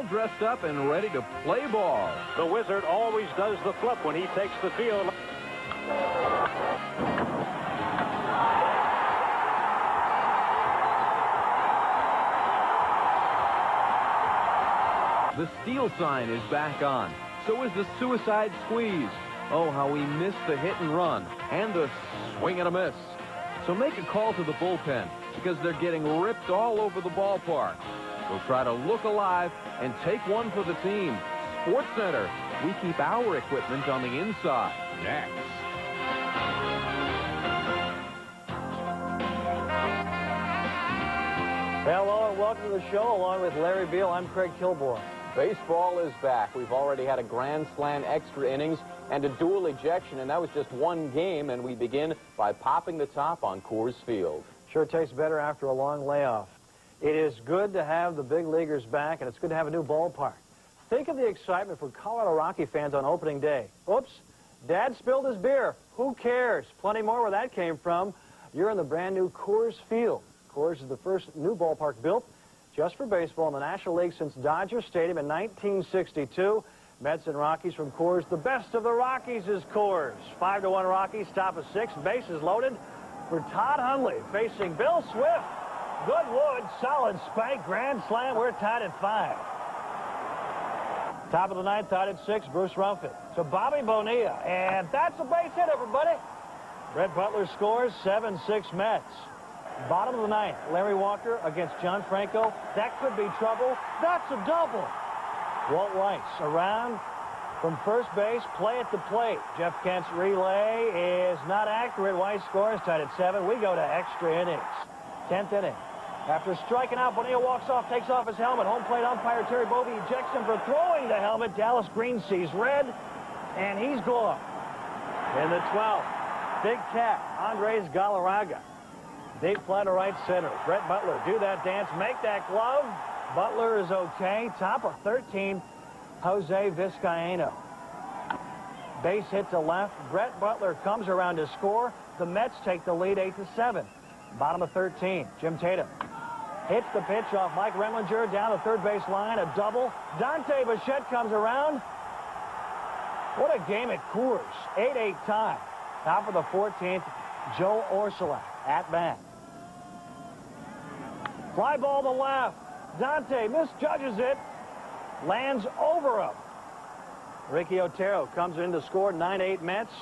dressed up and ready to play ball. The Wizard always does the flip when he takes the field. The steal sign is back on. So is the suicide squeeze. Oh, how we missed the hit and run and the swing and a miss. So make a call to the bullpen because they're getting ripped all over the ballpark. We'll try to look alive and take one for the team. Sports Center, we keep our equipment on the inside. Next. Hello and welcome to the show. Along with Larry Beal, I'm Craig Kilborn. Baseball is back. We've already had a grand slam extra innings and a dual ejection, and that was just one game, and we begin by popping the top on Coors Field. Sure tastes better after a long layoff. It is good to have the big leaguers back, and it's good to have a new ballpark. Think of the excitement for Colorado Rocky fans on opening day. Oops, Dad spilled his beer. Who cares? Plenty more where that came from. You're in the brand new Coors Field. Coors is the first new ballpark built just for baseball in the National League since Dodger Stadium in 1962. Mets and Rockies from Coors. The best of the Rockies is Coors. 5-1 Rockies, top of 6. Bases loaded for Todd Hundley facing Bill Swift. Good wood, solid spank, grand slam. We're tied at 5. Top of the 9th, tied at 6, Bruce Rumfitt to Bobby Bonilla. And that's a base hit, everybody. Brett Butler scores, 7-6 Mets. Bottom of the 9th, Larry Walker against John Franco. That could be trouble. That's a double. Walt Weiss around from first base, play at the plate. Jeff Kent's relay is not accurate. Weiss scores, tied at 7. We go to extra innings. 10th inning. After striking out, Bonilla walks off, takes off his helmet. Home plate umpire Terry Bovee ejects him for throwing the helmet. Dallas Green sees red, and he's gone. In the 12th, big cat, Andres Galarraga. Deep fly to right center. Brett Butler, do that dance, make that glove. Butler is okay. Top of 13, Jose Vizcaíno. Base hit to left. Brett Butler comes around to score. The Mets take the lead 8-7. Bottom of 13, Jim Tatum hits the pitch off Mike Remlinger down the third base line. A double. Dante Bichette comes around. What a game at Coors. 8-8 tie. Top of the 14th, Joe Orsulak at bat. Fly ball to left. Dante misjudges it. Lands over him. Ricky Otero comes in to score. 9-8 Mets.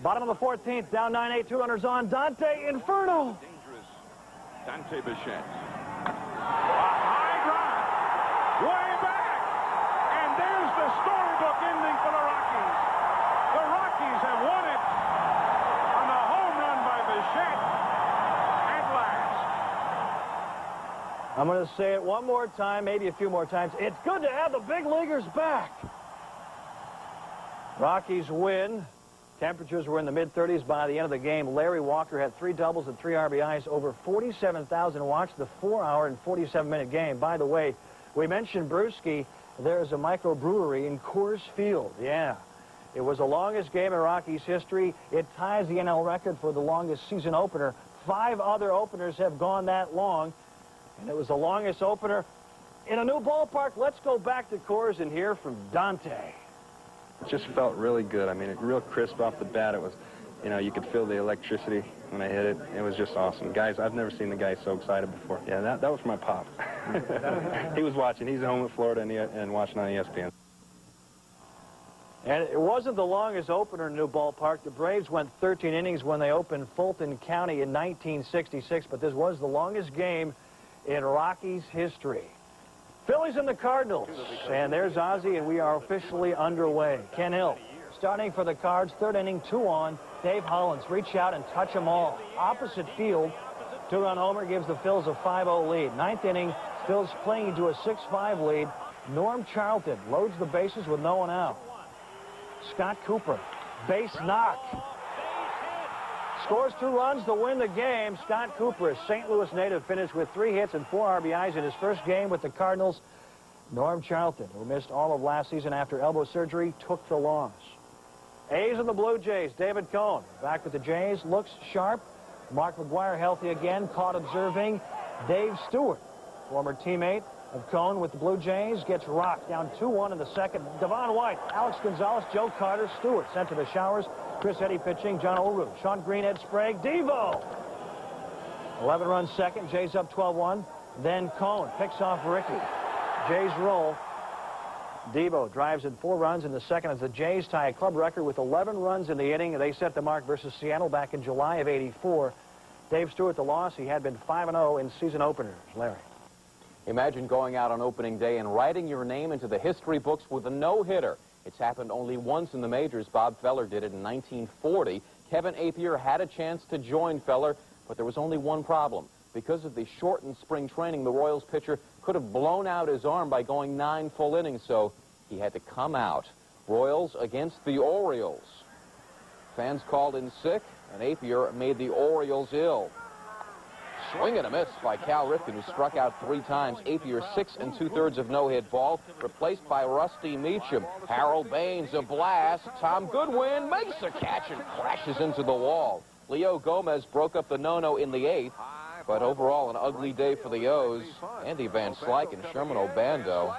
Bottom of the 14th, down 9-8, 2 runners on. Dante Inferno. Dangerous. Dante Bichette. A high drive. Way back. And there's the storybook ending for the Rockies. The Rockies have won it on the home run by Bichette at last. I'm going to say it one more time, maybe a few more times. It's good to have the big leaguers back. Rockies win. Temperatures were in the mid-30s by the end of the game. Larry Walker had 3 doubles and 3 RBIs. Over 47,000 watched the 4-hour and 47-minute game. By the way, we mentioned Brewski. There's a microbrewery in Coors Field. Yeah. It was the longest game in Rockies history. It ties the NL record for the longest season opener. 5 other openers have gone that long. And it was the longest opener in a new ballpark. Let's go back to Coors and hear from Dante. It just felt really good. I mean, it real crisp off the bat. It was, you know, you could feel the electricity when I hit it. It was just awesome. Guys, I've never seen the guy so excited before. Yeah, that was my pop. He was watching. He's home in Florida and watching on ESPN. And it wasn't the longest opener in a new ballpark. The Braves went 13 innings when they opened Fulton County in 1966, but this was the longest game in Rockies history. Phillies and the Cardinals, and there's Ozzie, and we are officially underway. Ken Hill starting for the Cards, 3rd inning, 2 on. Dave Hollins, reach out and touch them all. Opposite field, 2-run homer gives the Phils a 5-0 lead. 9th inning, Phils clinging to a 6-5 lead. Norm Charlton loads the bases with no one out. Scott Cooper, base knock. Scores 2 runs to win the game. Scott Cooper, a St. Louis native, finished with 3 hits and 4 RBIs in his first game with the Cardinals. Norm Charlton, who missed all of last season after elbow surgery, took the loss. A's and the Blue Jays. David Cohn back with the Jays, looks sharp. Mark McGwire healthy again, caught observing. Dave Stewart, former teammate of Cone with the Blue Jays. Gets rocked down 2-1 in the second. Devon White, Alex Gonzalez, Joe Carter, Stewart sent to the showers. Chris Eddy pitching, John Oru, Sean Green, Ed Sprague, Devo. 11 runs second, Jays up 12-1. Then Cone picks off Rickey. Jays roll. Devo drives in 4 runs in the second as the Jays tie a club record with 11 runs in the inning. They set the mark versus Seattle back in July of '84. Dave Stewart, the loss. He had been 5-0 in season openers. Larry. Imagine going out on opening day and writing your name into the history books with a no-hitter. It's happened only once in the majors. Bob Feller did it in 1940. Kevin Apier had a chance to join Feller, but there was only one problem. Because of the shortened spring training, the Royals pitcher could have blown out his arm by going 9 full innings, so he had to come out. Royals against the Orioles. Fans called in sick, and Apier made the Orioles ill. Swing and a miss by Cal Ripken, who struck out 3 times. Apier 6 2/3 of no-hit ball, replaced by Rusty Meacham. Harold Baines a blast. Tom Goodwin makes a catch and crashes into the wall. Leo Gomez broke up the no-no in the 8th. But overall, an ugly day for the O's. Andy Van Slyke and Sherman Obando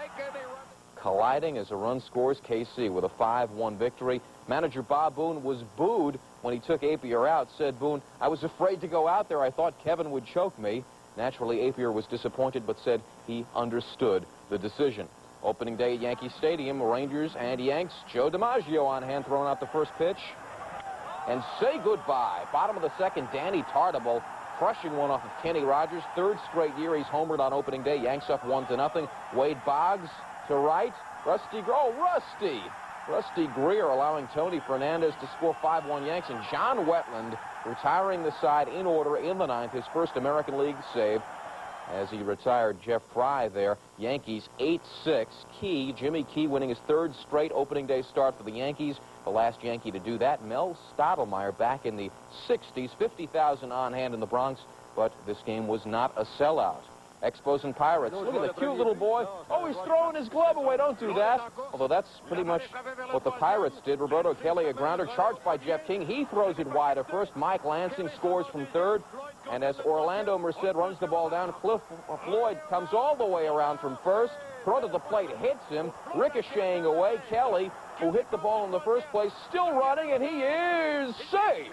colliding as a run scores KC with a 5-1 victory. Manager Bob Boone was booed when he took Apier out. Said Boone, "I was afraid to go out there. I thought Kevin would choke me." Naturally, Apier was disappointed, but said he understood the decision. Opening day at Yankee Stadium, Rangers and Yanks. Joe DiMaggio on hand, throwing out the first pitch. And say goodbye. Bottom of the second, Danny Tartabull crushing one off of Kenny Rogers. 3rd straight year he's homered on opening day. Yanks up 1-0. Wade Boggs to right. Rusty Greer allowing Tony Fernandez to score 5-1 Yanks. And John Wetland retiring the side in order in the 9th. His first American League save as he retired Jeff Fry there. Yankees 8-6. Jimmy Key winning his 3rd straight opening day start for the Yankees. The last Yankee to do that, Mel Stottlemyre, back in the 60s. 50,000 on hand in the Bronx, but this game was not a sellout. Expos and Pirates. Look at the cute little boy. Oh, he's throwing his glove away. Don't do that. Although that's pretty much what the Pirates did. Roberto Kelly, a grounder, charged by Jeff King. He throws it wide at first. Mike Lansing scores from 3rd. And as Orlando Merced runs the ball down, Cliff Floyd comes all the way around from 1st. Throw to the plate, hits him, ricocheting away. Kelly, who hit the ball in the first place, still running, and he is safe.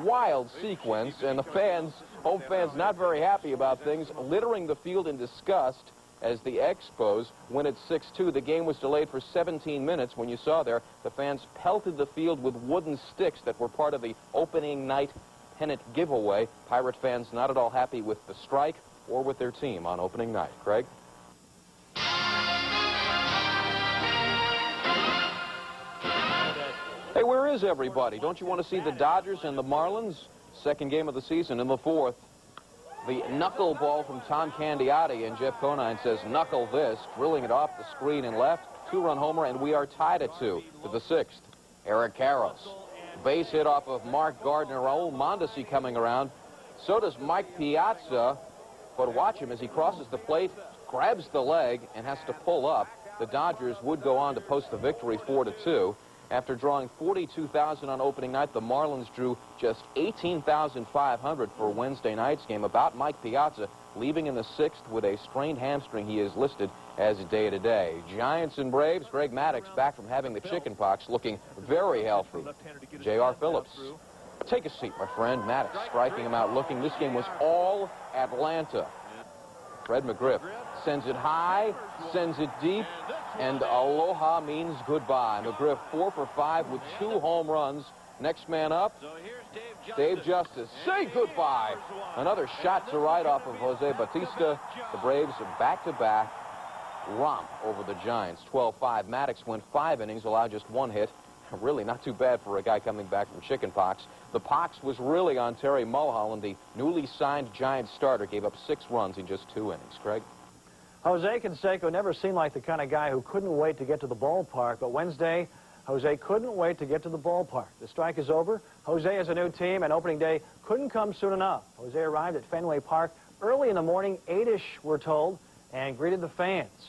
Wild sequence, and the fans, home fans, not very happy about things, littering the field in disgust as the Expos win at 6-2. The game was delayed for 17 minutes. When you saw there, the fans pelted the field with wooden sticks that were part of the opening night pennant giveaway. Pirate fans not at all happy with the strike or with their team on opening night. Craig? Hey, where is everybody? Don't you want to see the Dodgers and the Marlins? Second game of the season in the 4th. The knuckleball from Tom Candiotti, and Jeff Conine says, "Knuckle this," drilling it off the screen and left. 2-run homer, and we are tied at 2 to the 6th. Eric Karros. Base hit off of Mark Gardner. Raul Mondesi coming around. So does Mike Piazza. But watch him as he crosses the plate, grabs the leg, and has to pull up. The Dodgers would go on to post the victory 4-2. After drawing 42,000 on opening night, the Marlins drew just 18,500 for Wednesday night's game. About Mike Piazza, leaving in the 6th with a strained hamstring. He is listed as day-to-day. Giants and Braves. Greg Maddux, back from having the chicken pox, looking very healthy. J.R. Phillips. Take a seat, my friend. Maddux striking him out looking. This game was all Atlanta. Fred McGriff sends it high, sends it deep, and aloha means goodbye. McGriff 4 for 5 with 2 home runs. Next man up, Dave Justice. Say goodbye. Another shot to right off of Jose Bautista. The Braves back-to-back romp over the Giants. 12-5. Maddux went 5 innings, allowed just 1 hit. Really not too bad for a guy coming back from chickenpox. The pox was really on Terry Mulholland. The newly signed Giants starter gave up 6 runs in just 2 innings. Craig? Jose Canseco never seemed like the kind of guy who couldn't wait to get to the ballpark, but Wednesday, Jose couldn't wait to get to the ballpark. The strike is over. Jose has a new team, and opening day couldn't come soon enough. Jose arrived at Fenway Park early in the morning, 8-ish, we're told, and greeted the fans.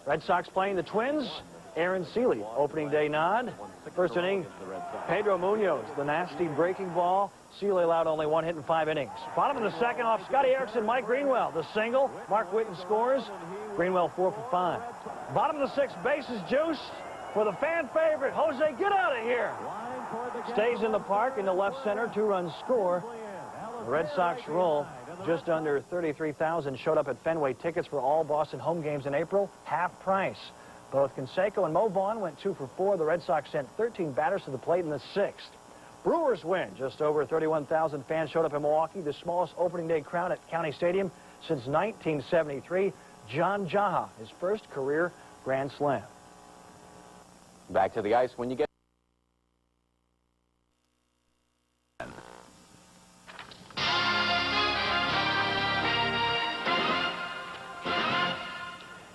Red Sox playing the Twins. Aaron Seeley, opening day nod. First inning, Pedro Munoz, the nasty breaking ball. Seeley allowed only 1 hit in 5 innings. Bottom of the second off Scotty Erickson, Mike Greenwell. The single. Mark Whitten scores. Greenwell 4 for 5. Bottom of the 6th, bases juiced for the fan favorite, Jose. Get out of here. Stays in the park in the left center. 2-run score. The Red Sox roll. Just under 33,000 showed up at Fenway. Tickets for all Boston home games in April, half price. Both Canseco and Mo Vaughn went 2 for 4. The Red Sox sent 13 batters to the plate in the 6th. Brewers win. Just over 31,000 fans showed up in Milwaukee, the smallest opening day crowd at County Stadium since 1973. John Jaha, his first career Grand Slam. Back to the ice when you get...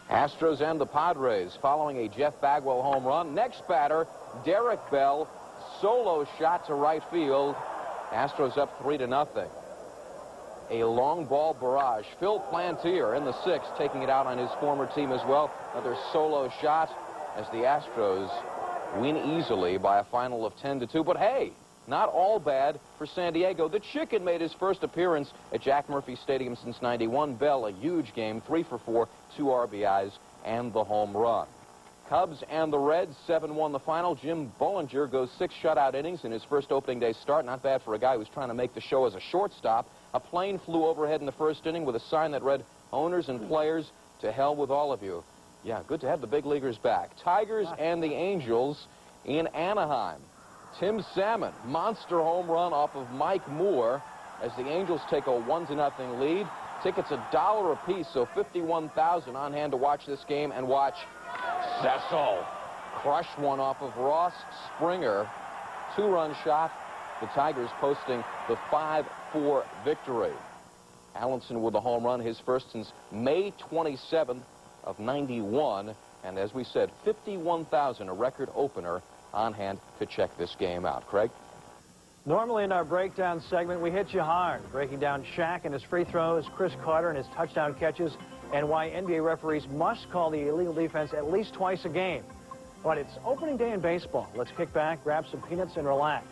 Astros and the Padres following a Jeff Bagwell home run. Next batter, Derek Bell, solo shot to right field. Astros up 3-0. A long ball barrage. Phil Plantier in the 6th, taking it out on his former team as well. Another solo shot as the Astros win easily by a final of 10-2. But hey, not all bad for San Diego. The Chicken made his first appearance at Jack Murphy Stadium since '91. Bell, a huge game, 3 for 4, 2 RBIs, and the home run. Cubs and the Reds, 7-1 the final. Jim Bollinger goes 6 shutout innings in his first opening day start. Not bad for a guy who's trying to make the show as a shortstop. A plane flew overhead in the first inning with a sign that read, "Owners and players, to hell with all of you." Yeah, good to have the big leaguers back. Tigers and the Angels in Anaheim. Tim Salmon, monster home run off of Mike Moore as the Angels take a 1-0 lead. Tickets $1 apiece, so 51,000 on hand to watch this game and watch Cecil crush one off of Ross Springer. 2-run shot. The Tigers posting the 5-4 victory. Allenson with a home run, his first since May 27th of '91. And as we said, 51,000, a record opener on hand to check this game out. Craig? Normally in our breakdown segment, we hit you hard, breaking down Shaq and his free throws, Chris Carter and his touchdown catches, and why NBA referees must call the illegal defense at least twice a game. But it's opening day in baseball. Let's kick back, grab some peanuts, and relax.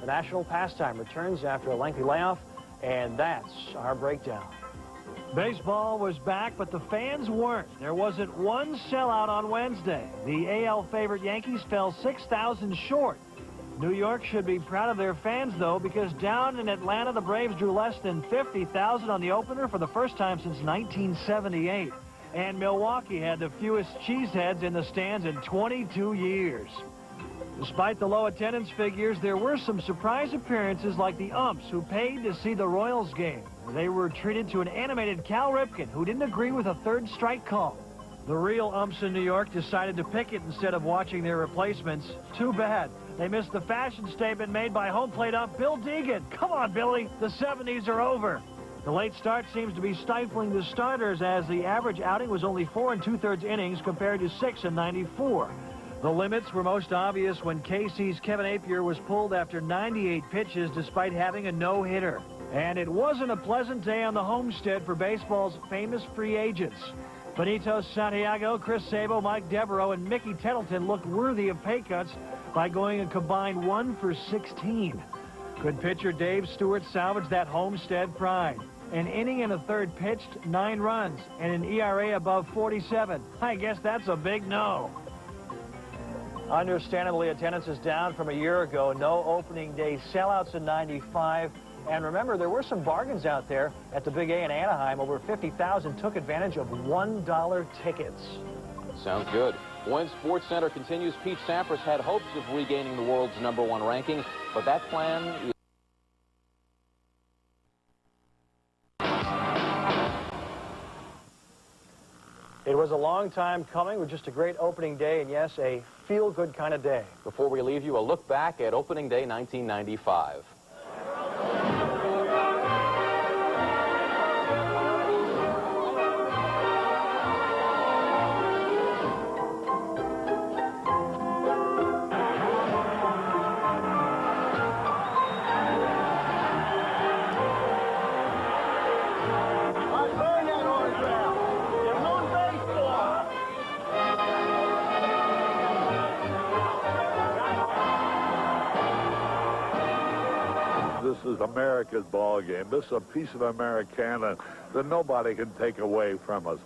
The national pastime returns after a lengthy layoff, and that's our breakdown. Baseball was back, but the fans weren't. There wasn't one sellout on Wednesday. The AL favorite Yankees fell 6,000 short. New York should be proud of their fans, though, because down in Atlanta, the Braves drew less than 50,000 on the opener for the first time since 1978. And Milwaukee had the fewest cheeseheads in the stands in 22 years. Despite the low attendance figures, there were some surprise appearances like the umps who paid to see the Royals game. They were treated to an animated Cal Ripken, who didn't agree with a third strike call. The real umps in New York decided to picket instead of watching their replacements. Too bad. They missed the fashion statement made by home plate ump Bill Deegan. Come on, Billy. The 70s are over. The late start seems to be stifling the starters, as the average outing was only 4 2/3 innings compared to 6 in '94. The limits were most obvious when KC's Kevin Apier was pulled after 98 pitches despite having a no-hitter. And it wasn't a pleasant day on the homestead for baseball's famous free agents. Benito Santiago, Chris Sabo, Mike Devereaux, and Mickey Tettleton looked worthy of pay cuts by going a combined 1 for 16. Could pitcher Dave Stewart salvage that homestead pride? An inning and a third pitched, 9 runs, and an ERA above 47. I guess that's a big no. Understandably, attendance is down from a year ago. No opening day sellouts in '95. And remember, there were some bargains out there at the Big A in Anaheim. Over 50,000 took advantage of $1 tickets. Sounds good. When Sports Center continues, Pete Sampras had hopes of regaining the world's #1 ranking, but that plan is... It was a long time coming with just a great opening day, and yes, a feel-good kind of day. Before we leave you, a look back at opening day 1995. is America's ball game. This is a piece of Americana that nobody can take away from us.